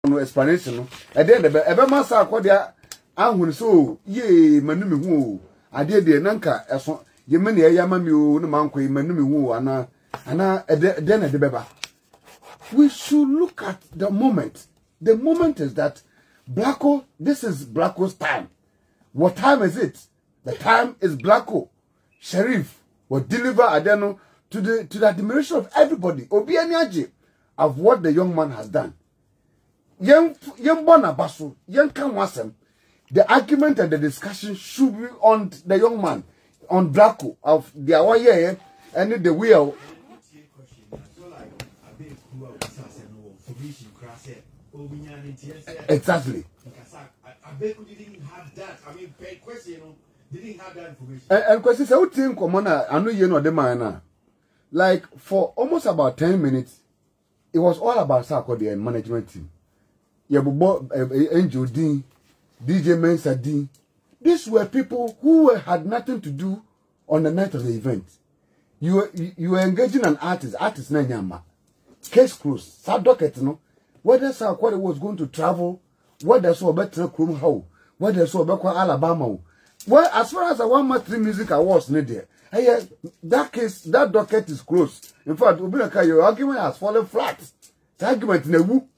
no explanation no e dey ebe masa akodia ahun so ye manumi hu ade de nanka eso ye me ne yama mi o no manko manumi hu ana de na de beba. We should look at the moment. The moment is that Blacko, this is Blacko's time. What time is it? The time is Blacko. Sheriff will deliver Adeno to the admiration of everybody. Obi Aniaje of what the young man has done. Young Bonabasu, young Kamwasem. The argument and the discussion should be on the young man, on Blacko of the Awaye and the wheel. Exactly. Didn't have that. I mean, question, didn't have that information. And question, I would think, I know you know the man. Like for almost about 10 minutes, it was all about Sarkodie and management team. Yabubo, Angel D, DJ Mensa D. These were people who had nothing to do on the night of the event. You were engaging an artist Nanyama. Case closed. Sadoket, no. Whether Sarkodie was going to travel, whether so better Krum how, whether so better Alabama. Well, as far as the 1 month music awards needed, hey, that case, that docket is closed. In fact, your argument has fallen flat. The argument in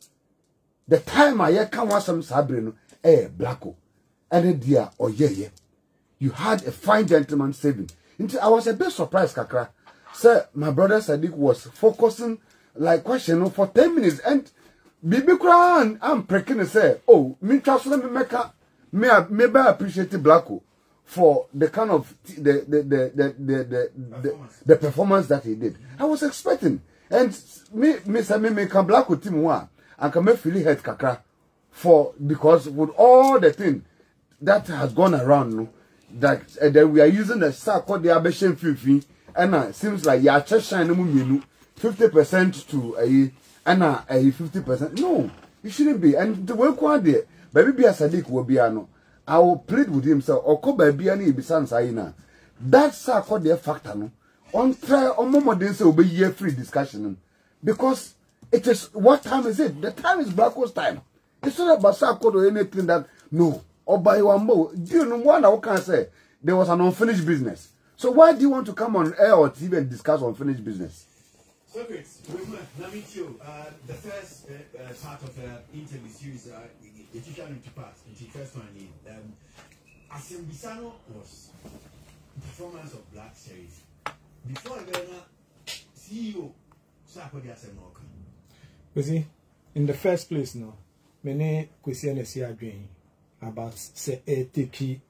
the time I can't want some Sabrino, Blacko, and a dear or yeah. You had a fine gentleman saving. I was a bit surprised, Kakra. Sir, my brother Sadiq was focusing like question for 10 minutes and Bibi Kran, I'm precking and say, oh, me trust me maybe I appreciate Blacko for the kind of the performance that he did. I was expecting, and me can Blacko team one and can make feel head kakra for because with all the thing that has gone around, that we are using the sack called the Abeshen Fifi, and seems like ya shine 50% to a. And a 50%. No, it shouldn't be. And the work one day, baby be a Sadiq will be ano. I will plead with him, sir, or come by be any bisan saina. That's a called the factor, no. On try on moment they say will be year free discussion. Because it is what time is it? The time is Blacko's time. It's not about Sarkodie or anything that no. Or by one more. Do you know what I can say? There was an unfinished business. So why do you want to come on air or TV and discuss unfinished business? So great. Let me tell you, the first part of the interview series, it's into parts. It's the first one. Asembisano was performance of Black Sheriff. Before CEO Sarkodie Asemnoka. You see, in the first place, no, many questions are about say taking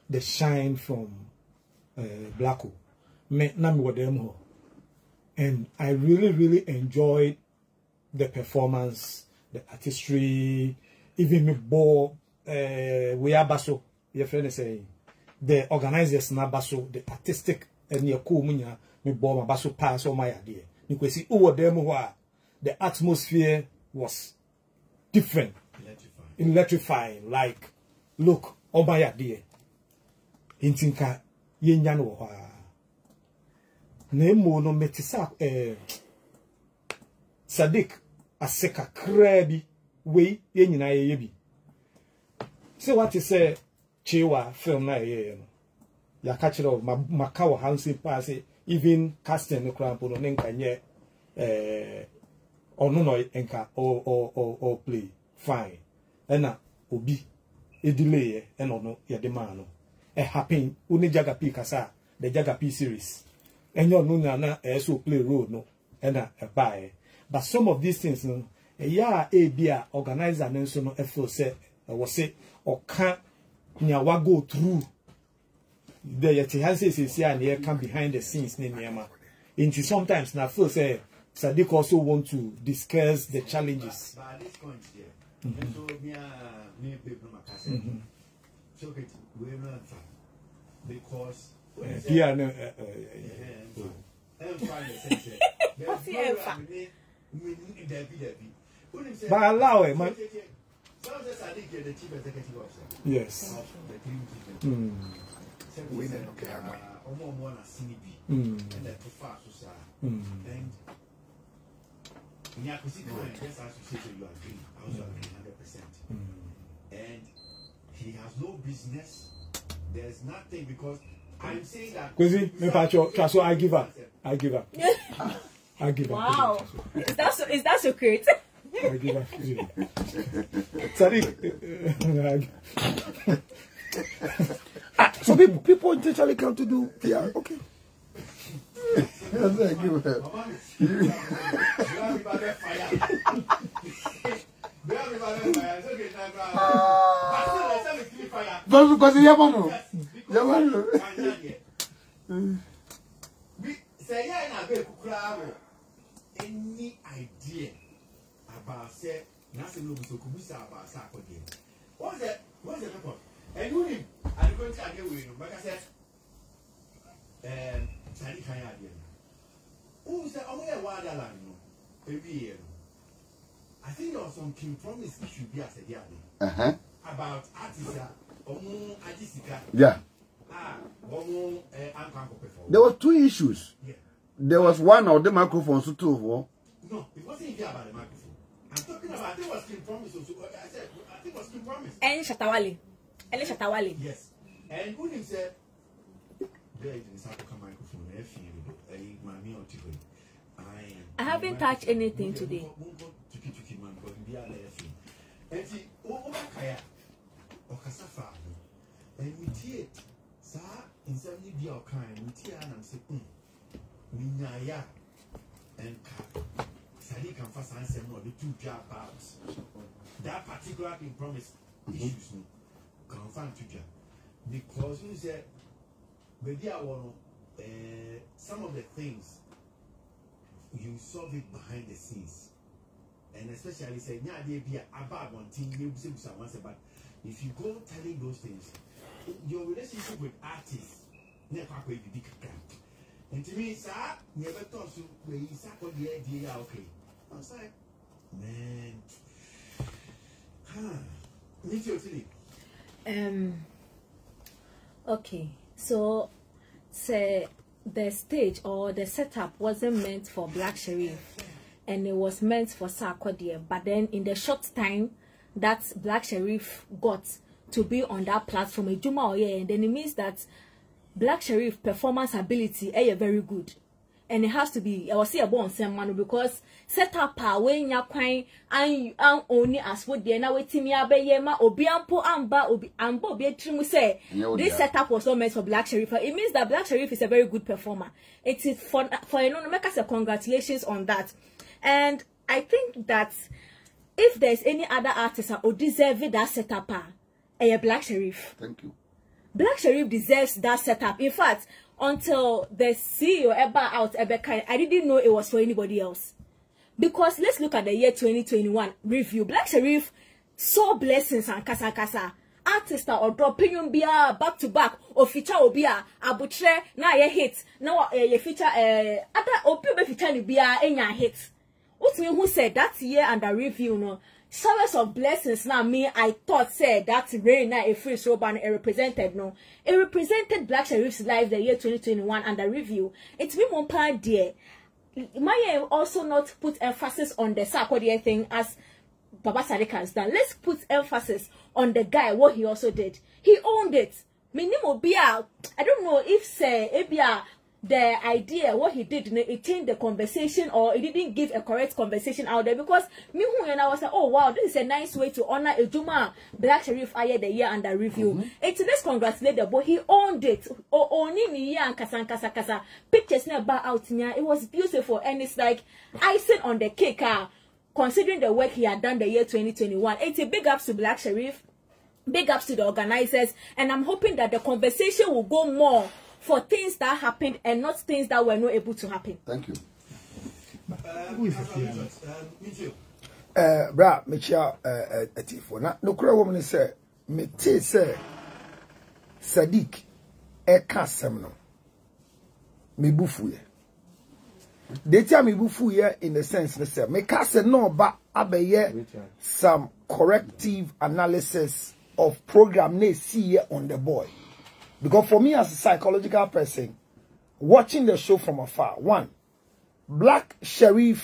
the shine from Blacko. Me nami wademo. And I really enjoyed the performance, the artistry, even me bo we are baso. Your friend is saying the organizers na baso, the artistic and your cool munya me bo ma baso pass all my idea. You can see over them the atmosphere was different, electrifying. Like, look, all my idea. Intinka yenyano Nemo no metisa Sadiq aseka krabi we yenyina yebi. Say what you say Chewa film na ye no. Ya kachiro makawa hansi pass even casting no crampo no nka nye ono no enka or play fine. Ena obi e delay e no ye de man no. E happen uni Jagapi kasa the Jagapi series. And you know na so play role no and a buy. But some of these things no a organizer and so no feel say was say or can't go through the yet has say and here come behind the scenes near into sometimes now feel say Sadiq also want to discuss the challenges. But at this point there, me paper so we not because yeah, no. But allow it, man. Yes. business. There's nothing because I'm saying that. Kwesi, me pacho, so I give up. I give up. I give up. Wow. Is that so great? I give up. Sadiq. So people intentionally come to do PR. Okay. That's a good one. Because you never know. Say, yeah, any idea about say, nothing will be so commissioned about Sako game. What's the report? And you him, I'm going to argue with you, but I said, Sadi Kayadian. Who said, oh, yeah, Wadaland, every year. I think there was some King Promise issue be as a year about Artisa, Ajisika. Yeah. There were two issues. Yeah. There was one of the microphones too. No, it wasn't even about the microphone. I'm talking about, I think it was King Promise. I said, I think it was King Promise. And Shatawale. Yes. And when he said, there is a microphone, I haven't touched anything today. And see, Kaya, or Casafa, and we did, sir, in 70 year kind, we tear and say, Minaya and Sadiq and Fast answer no, the two job bouts. That particular thing promise issues confirmed to job. Because you said, maybe I want some of the things you solve it behind the scenes. And especially say, yeah, they be about one thing, you say someone say, but if you go telling those things, your relationship with artists never quite be big. And to me, sir, never thought to where you sat on the idea, okay. I was like, man, need you to Okay, so say the stage or the setup wasn't meant for Black Sherif, and it was meant for Sarkodie. But then in the short time that Black Sherif got to be on that platform, and then it means that Black Sherif performance ability is very good. And it has to be, I will say about someone because set up when you quite and only as what they now waiting me abayema obiampo amba ambo be say this setup was not meant for Black Sherif. It means that Black Sherif is a very good performer. It is for you know make us a congratulations on that. And I think that if there's any other artist who deserve that setup, a Black Sherif. Thank you. Black Sherif deserves that setup. In fact, until the CEO ever out I didn't know it was for anybody else. Because let's look at the year 2021 review. Black Sherif saw blessings and kasa. Artists or dropping bia back to back or feature obia abutre na ye hit. Now ye feature other opi be feature ni bia enya hit. What me who said that year under review no showers of blessings now me I thought said that rain na a free so ban it represented no. It represented Black Sherif's life the year 2021 under review. It's me one part there. Maya also not put emphasis on the Sarkodie thing as Baba Sadiq has done. Let's put emphasis on the guy, what he also did. He owned it. Minimo Bia, I don't know if say Ebia the idea what he did it changed the conversation or it didn't give a correct conversation out there because me who and I was like, oh wow, this is a nice way to honor a Juma Black Sherif Aye the year under review. It's let's congratulate the boy. He owned it. Only me and kasa pictures never out here. It was beautiful and it's like icing on the cake. Considering the work he had done the year 2021, it's a big ups to Black Sherif, big ups to the organizers, and I'm hoping that the conversation will go more for things that happened and not things that were not able to happen. Thank you. Bra, Michelle, Tifo. Now, no cry woman say, me say, Sadiq, Kasemno, me bufuye. They tell me bufuye in the sense they say, me kase no ba abeye some corrective analysis of program ne see on the boy. Because for me as a psychological person, watching the show from afar, one, Black Sherif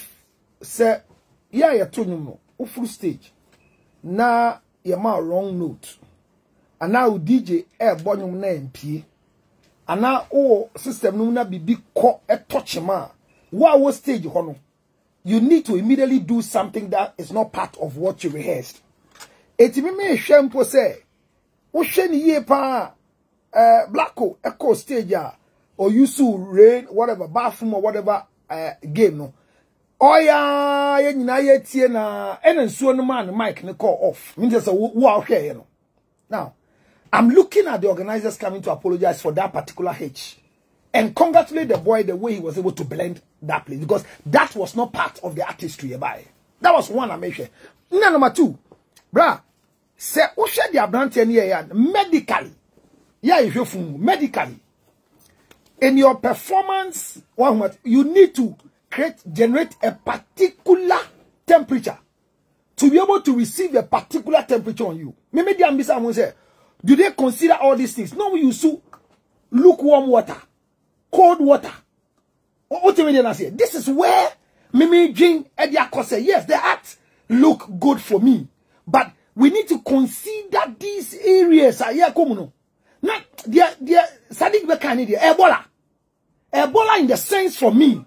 said, yeah, you told me, full stage. Now, you're my wrong note. and now DJ bonum na MP and now oh system no na bibi ko e touch ma what stage hono you need to immediately do something that is not part of what you rehearsed. Etimi me hwempo say wo hwe ni ye pa Blacko echo stage or Yusu rain whatever bathroom or whatever game no oya ye nyina ye tie na enensuo no man mic ne call off means say wo ahwe ye no. Now I'm looking at the organizers coming to apologize for that particular hitch and congratulate the boy the way he was able to blend that place, because that was not part of the artistry by. That was one I made sure. Number two, bruh, say Osha the Abrantian here medically. Yeah, if you medically. In your performance, you need to generate a particular temperature to be able to receive a particular temperature on you. Maybe the ambassador will say, do they consider all these things? No, we use lukewarm water, cold water. What do you mean? Say this is where Mimi drink Ediako say yes, the art look good for me, but we need to consider these areas. Not the Sadiq Bekani, the Ebola in the sense for me.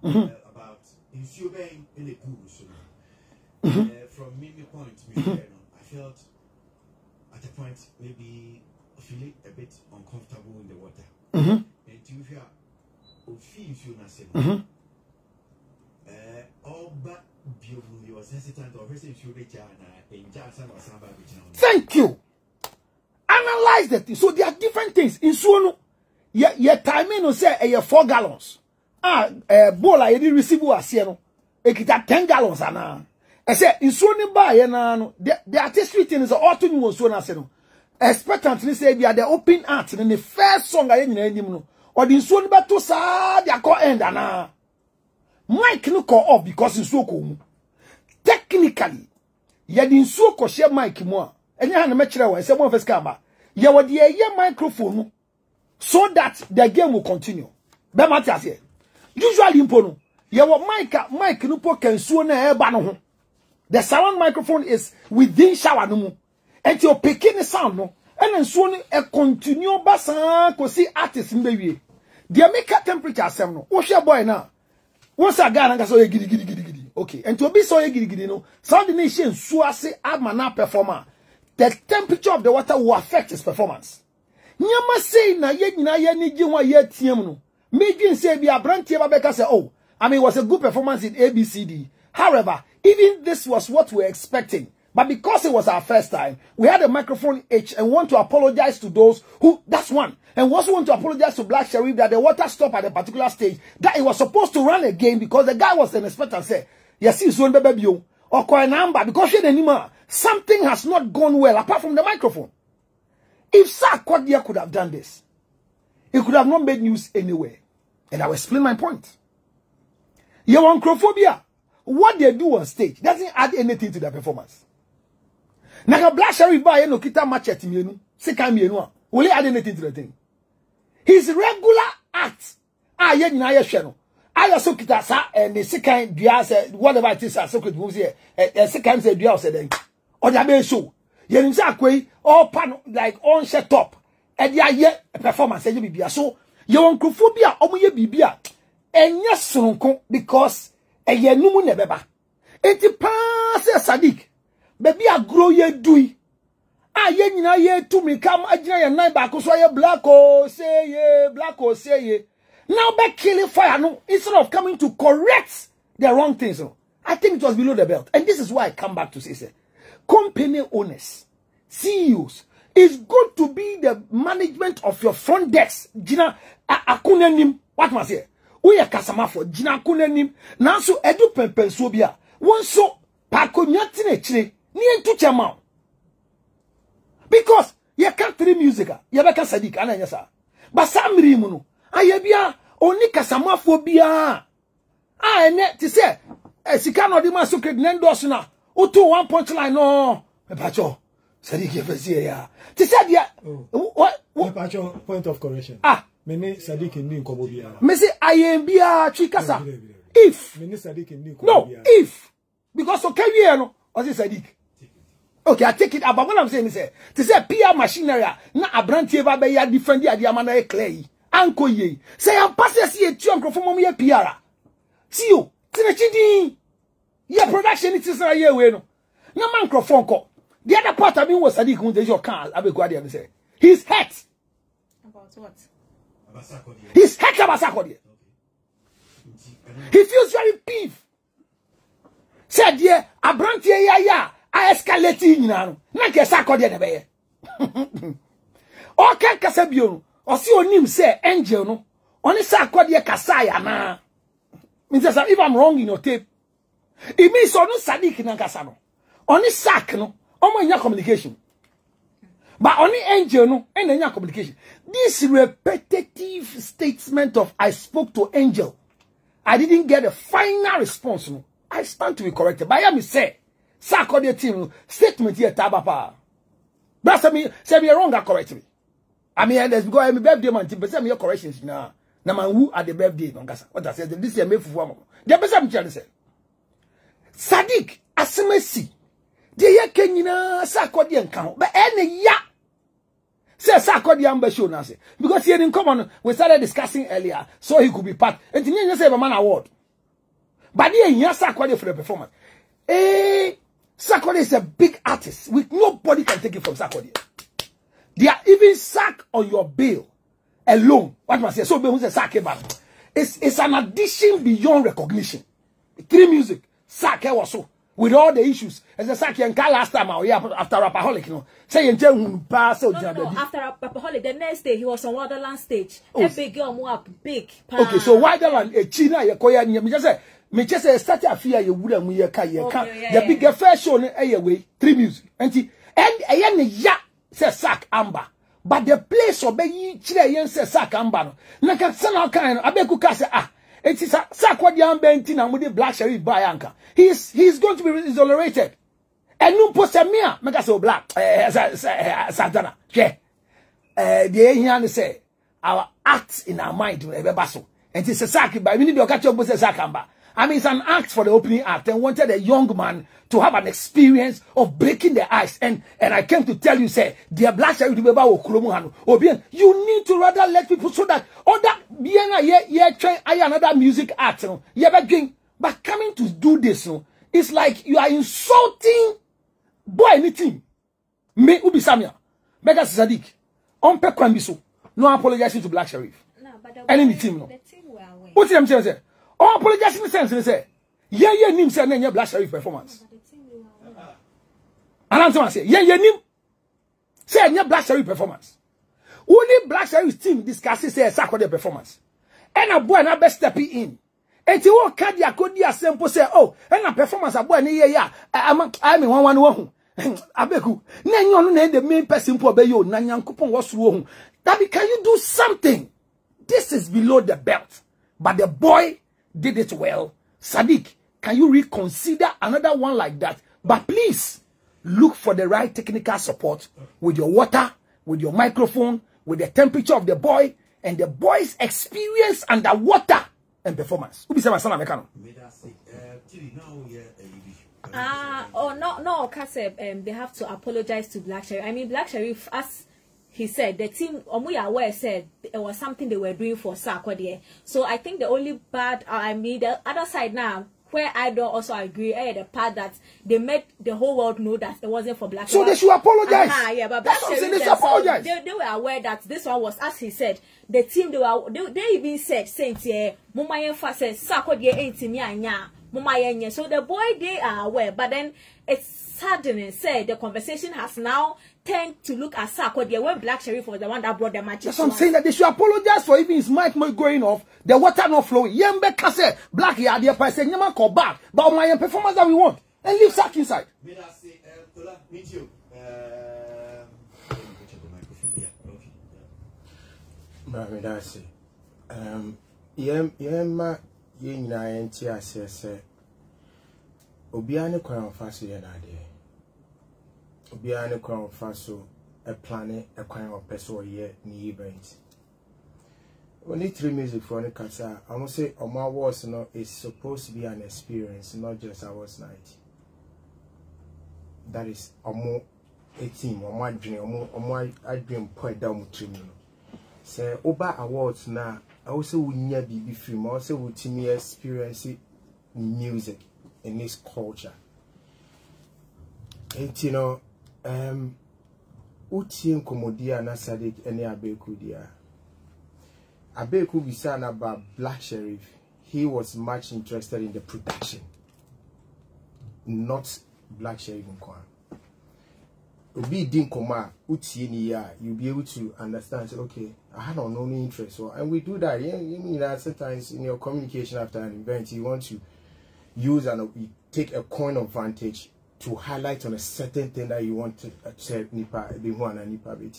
About insuring in the pool. From Mimi point, I felt at a point maybe feeling a bit uncomfortable in the water. And you hear feel nothing. All but you was hesitant or thank you. Analyze that. So there are different things. In Suonu, your timing will say 4 gallons. Bola, you didn't receive us here. It 10 gallons. I said, in Suonu ba, the artistry thing is all to you on Suona. Expectantly say, we are the open art. And the first song I didn't or the Suonu ba to sa, they are called end. Mike no call off because in Suoko. Technically, you didn't Suoko share Mike more. And you have a match there, someone first camera. You were the microphone so that the game will continue. Usually, impono. You were Mike Nupo can soon air. The surround microphone is within shower no. And you're picking the sound no. And then soon a continue bassan ko see artists in baby. The make temperature sem no. What's your boy now? Once a guy and so giddy. Okay. And to be so giddy no. Sound the nation so say admana performer. The temperature of the water will affect his performance. Nyama say na ye ni jinwa ye tiem no. Maybe say be a brand Beka say, oh, I mean it was a good performance in ABCD. However, even this was what we were expecting. But because it was our first time, we had a microphone itch and want to apologize to those who, that's one. And also want to apologize to Black Sherif that the water stopped at a particular stage. That it was supposed to run again because the guy was an expert and said, yes, it's one baby or call a number because she anymore. Something has not gone well apart from the microphone. If Sarkodie could have done this, it could have not made news anywhere. And I will explain my point. Yawanchrophobia, what they do on stage doesn't add anything to their performance. Naga Black Sherif ba no kita machete mienu, seka mienu a, will he add anything to the thing? His regular act, ye nyina ye hwe no. I also kita sa and the second dua say whatever it is so could move here. Second say dua say then. Or the be show. Ye nim say akwai all pan like on set top. E dia ye performance e bibia. So yawanchrophobia omo ye bibia. Enye sonko because ye numu ne beba. Enti pa say Sadiq. Baby a grow ye dui. Ye nyina ye to me come agina ye nine back so ye Blacko say ye. Now back killing fire no instead of coming to correct the wrong things. No. I think it was below the belt. And this is why I come back to say company owners, CEOs, it's good to be the management of your front desk. Jina akunenim. What must I say? We are customer for Jina akunenim. Now so edu pensobia. One so pako nyatine chine. Ni entu chama. Because you can't three music. You beka Sadiq ananyasa. But samri muno. Ayebia oni customer phobia. Ene ti say sika no di ma so credit nendo na. Utu 1 point line no. Mepacho. Sadiq yefesi ya. Ti say dia what Mepacho point of correction. Mene Sadiq ndi nkobo bia. Me say ayebia twikasa. If Mene Sadiq ndi nkobo no, bia. if because okay we no. What is Sadiq? Okay, I take it about what I'm saying is to say PR machinery na abrantie ba be ya different dia dia mana e clear yi. Anko ye. Say am pass ye tu ankrofo mom ye PR. Tio, tina chidi. Ye production it is ye we no. Na man microphone ko. The other part I mean was Sadiq who dey your car abegu ade say. He's hurt. About what? He's hurt about Sarkodie. He feels very peeved. Said ye abrantie ya I escalate nyina no. Na ke Sarkodie de be ye. O kan kasa bio o si onim say angel no. Oni Sarkodie kasa ya na. Means if I'm wrong in your tape. It means no Sadiq na kasa no. Oni sack no. Omo nya communication. But only angel no and nya communication. This repetitive statement of I spoke to angel. I didn't get a final response. No. I stand to be corrected. But I say, Sarkodie team statement here tabapa. But say me wrong, correct me. I mean, let's go. I'm a birthday man. But say me your corrections now. Na man who at the birthday no gasa. What I said this year me fufu am. The person me say. Sadiq asemesi. De ye kenyina Sarkodie nkan. But any ya. Say Sarkodie am show na say. Because he didn't come on. We started discussing earlier, so he could be part. And you say man award. But he Sarkodie for the performance. Sarkodie is a big artist. Nobody can take it from Sarkodie. They are even sack on your bill alone. What must I say? So who say sack about? It's an addition beyond recognition. 3 Music, sack also with all the issues. As a sack and last time after Rapaholic, you know. Say you pass out. No, after Rapaholic, the next day he was on Wonderland stage. A big girl more big. Okay, so Wonderland, China, you koya me just say start a fear you would and the bigger first show away 3 Music. And ya say sack amber. But the place obey chile say sack amber. No can send all kind of abeku say it is Sarkodie ambenti na with the Black Sherif by anka. He's going to be isolated. And no posemia make say black Santana. Yeah. The here say our act in our mind will be basso. And it's a sack by we need to catch up with the Sakamba. I mean, it's an act for the opening act and wanted a young man to have an experience of breaking the ice. And I came to tell you, say, dear Black Sherif to be about you need to rather let people so that other try another music act. But coming to do this, it's like you are insulting boy anything. Me ubi Samia. Bega Sadiq. On pe kwambiso. No apologizing to Black Sherif. No, but the any team no. The team were away. What I'm saying? Oh, apologize in the sense they say. Yeah, nim say na Black Sherif performance. And I'm saying, yeah, nim say na Black Sherif performance. Only Black Sherif team discusses say Sarkodie performance. And a boy na best stepping in. And you walk cardia could be a simple say, oh, and a performance a boy yeah. I'm one. Abeku. Na you no the main person for be you na Nyankopon was wrong. That can you do something? This is below the belt. But the boy did it well. Sadiq, can you reconsider another one like that? But please, look for the right technical support with your water, with your microphone, with the temperature of the boy, and the boy's experience underwater and performance. Who be say my son Americano? No, Kaseb, they have to apologize to Black Sherif. I mean, Black Sherif, as he said, the team, Omuya said it was something they were doing for Sarkodie. So I think the only part, the other side now, where I don't also agree, the part that they made the whole world know that it wasn't for Black Sherif. So they should apologize. Yeah, but Black Sherif, they apologize. They were aware that this one was, as he said, the team, they even said, Saint, Muma said, Sarkodie ain't in ya. So the boy, they are aware, but then it's saddening, said the conversation has now tend to look at Sarkodie when Black Sherif was the one that brought the match. That's what I'm saying, that they should apologize for even his mic not going off, the water not flowing. Yembe kase Black ya the person nyama call back, but my performance that we want and leave Sark inside. Meet you. That's it. Yema yina enti asese. Obiane kwa mfaso ye na de. Obiane kwa mfaso a plan a kind of person ye ni event. Only 3 Music for any kasa. I must say on my words no is supposed to be an experience, not just a was night. that is omo a team omo adwene point down mutrim no say oba awards na also wunya bibi film also wutimi experience music in this culture. And you know utie nkomodia na Sadiq ene Abeku dia Abeku bisana about Black Sherif. He was much interested in the production, not Black Sherif Nkwan. Obi din koma utie ni ya, you'll be able to understand. Say, okay, I had no interest, so and we do that. Yeah, you mean that sometimes in your communication after an event, you want to use and take a coin of vantage to highlight on a certain thing that you want to say nipa be one and nipa be.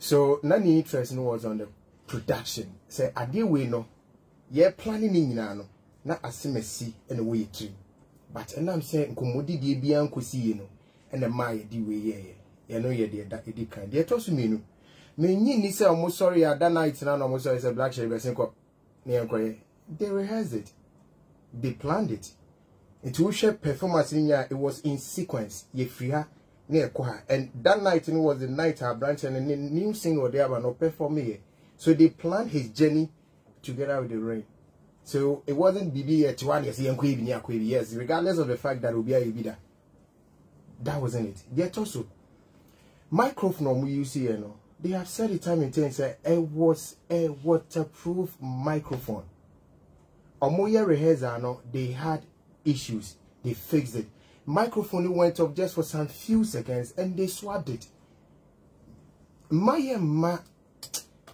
So none interest was on the production. Say ade we no, yeah planning ni nyina no na asemesi and way tree. But and I'm saying nkomodi die bia nkosi no. And the my di way ye no ye de that edi kan de to so menu me nyi ni say almost sorry at that night na almost sorry say Black Sherif say ko ne enkoye they rehearsed it, they planned it. It will share performance in here. It was in sequence ye free ha na ekoha, and that night was the night our branch and the new single there but no perform here, so they planned his journey together with the rain. So it wasn't bibi at 1 years yes, regardless of the fact that Obia Ibida. That wasn't it. Yet also, microphone we use here, no, they have said it time and time, say it was a waterproof microphone. Omoya rehearsal, no, they had issues. They fixed it. Microphone went off just for some few seconds and they swapped it. Ma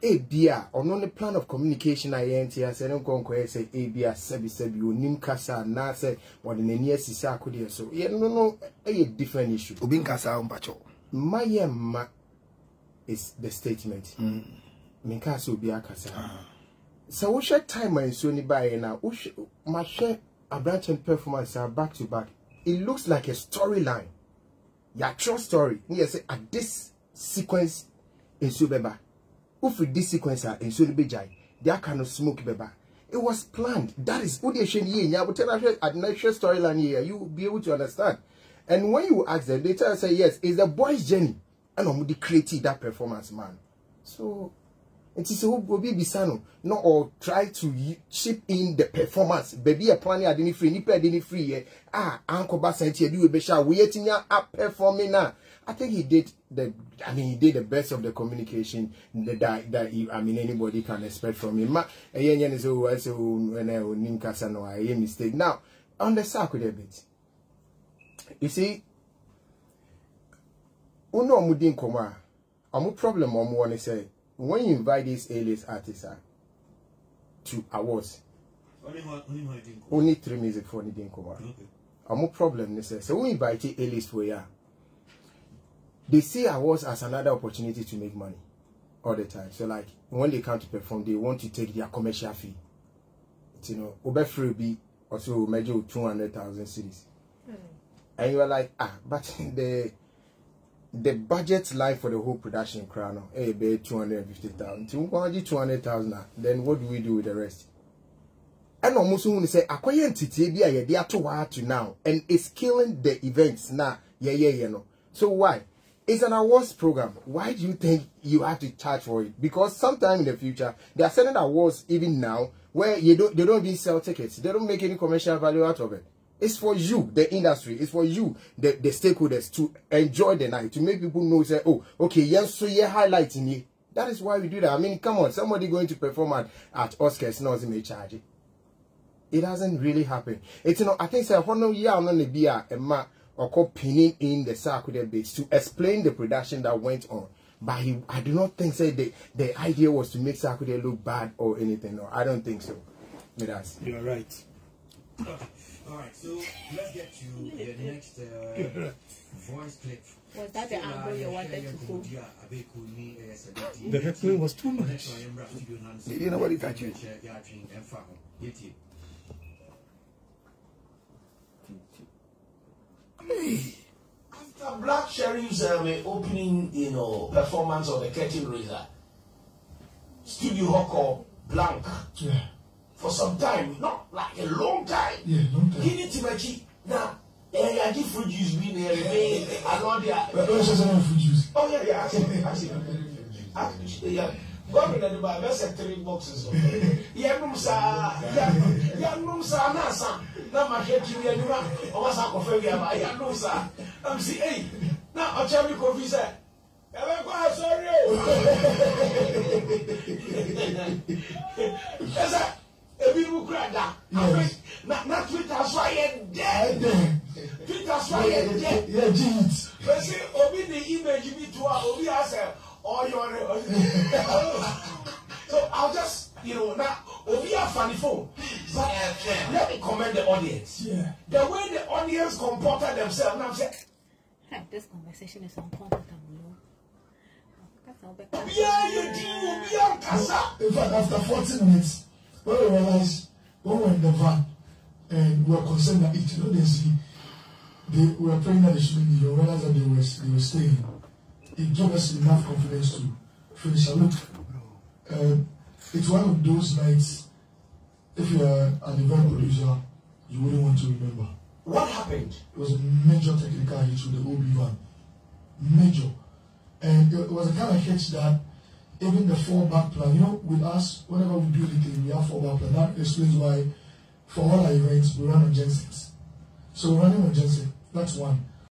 Abia, on the plan of communication, I enter, I said, I'm going to say Abia, Sebi, Nim Kasa, Nasa, or the near Sisa could so. Yeah, no, a different issue. Ubin Kasa Umpacho. Ma is the statement. Minkasa Ubia Kasa. So, we share time and so nearby now. My share a branch and performance are back to back. It looks like a storyline. Your true story. Yes, at this sequence in Subeba. If this sequence in Sulibijai, there cannot smoke beba. It was planned. That is what they should hear. I will tell you a natural storyline here. You will be able to understand. And when you ask them, they tell you, say, yes, it's the boy's journey. And I'm creating that performance, man. So, it is a who be bisano. No, or try to chip in the performance. Baby, a planning, I didn't free, nipa didn't free. Uncle Basanti, you will be sure. We are up performing now. I think he did the best of the communication that he, anybody can expect from him. Mistake. Now, on the circle a bit, you see, uno mudin koma, amu problem want to say when you invite these A-list artists to awards, only 3 music for Nidin Koma. Amu problem say so we invite A-list for ya. They see awards as another opportunity to make money all the time. So like when they come to perform, they want to take their commercial fee. It's, you know, Obe Freebie also major 200,000 cedis. And you are like, but the budget line for the whole production crown, be 250,000. 200,000. Then what do we do with the rest? And almost when they say acquire entity be a they are to now, and it's killing the events now. You know. So why? It's an awards program. Why do you think you have to charge for it? Because sometime in the future, they are selling awards even now where they don't even sell tickets. They don't make any commercial value out of it. It's for you, the industry. It's for you, the stakeholders, to enjoy the night, to make people know, say, oh, okay, yes, so you're highlighting it. That is why we do that. I mean, come on, somebody going to perform at Oscars knows they may charge it. It doesn't really happen. It's, you know, I think, say, or pinning in the circular bits to explain the production that went on. But I do not think say the idea was to make circular look bad or anything. No, I don't think so. You're right. Okay. All right. So let's get to the next voice clip. Was that the angle you wanted to go? The heckling was too much. You know what it's actually. After Black Sherif's opening, performance of the Curtain Raiser, Studio Hawk blank for some time, not like a long time. Yeah, long time. Gini Timachi, now I give fruit juice be there. I know they are. But also some fruit juice. Oh yeah, actually, yeah. Government and the best 3 boxes. Yeah, no, sir. Yeah, no, sir. Nasa. Now my head to you. I was a coffee. Yeah, no, sir. I'm see. Hey, now I'll tell you coffee, sir. Sorry. Yes, sir. A people cry that. Not Twitter, so I am dead. Twitter, so I am dead. Yeah, jeans. But see, Obi the image you need to Obi has all your. So I'll just, now Obi have funny phone. But let me commend the audience. Yeah. The way the audience comported themselves. Now I'm saying, this conversation is uncomfortable. yeah, you do. Yeah, Kasa. In fact, after 40 minutes, when we realized when we were in the van and we were concerned that they were praying that they shouldn't leave, we realized that they were staying. It gave us enough confidence to finish. Look, it's one of those nights, if you are an event producer, you wouldn't want to remember. What happened? It was a major technical hitch with the OB van. Major. And it was a kind of hitch that even the fallback plan, with us, whenever we do anything, we have fallback plan. That explains why, for all our events, we run on gensets. So we're running on genset. That's one.